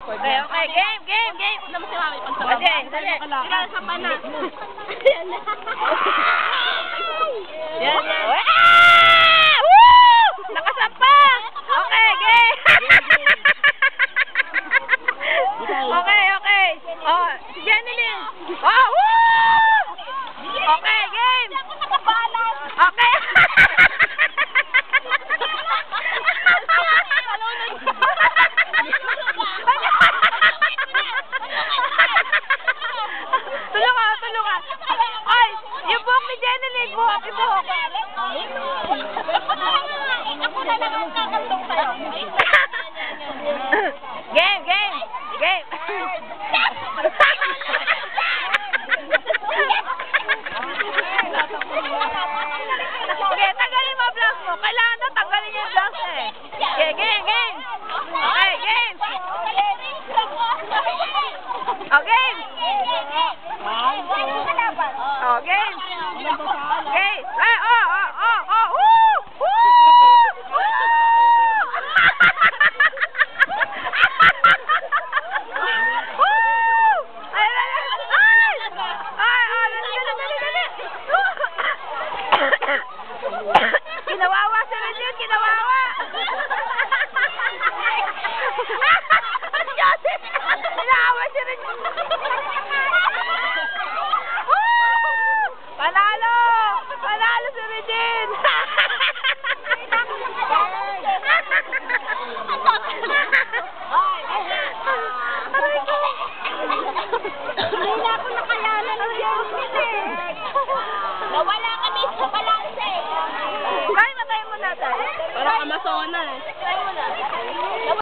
Okay, okay. Game, game, game. Huwag naman si Mami pagsawa. Okay, dali. Sila sa pana. Yan, yan. Ah! Woo! Nakasampa! Okay, game. Okay, okay. Oh, si Jenny Lynn. Oh, woo! Okay, game. Okay. Tulungan, tulungan. Ay, yung buhok ni Jenny Lynn, buhok, yung buhok. Ako na lang ang kakaldong sa'yo. Game, game, game. Okay, tanggalin mo ang blouse mo. Kailangan na tanggalin yung blouse eh. Okay, game, game. Okay, game. Oh, game. Oh, game. Game. Ay, oh, oh, oh, oh. Woo! Woo! Woo! Ay, ay, ay! Ay, oh, dali, dali, dali, dali. Kinawawa si Regine, kinawawa. Kinawawa si Regine.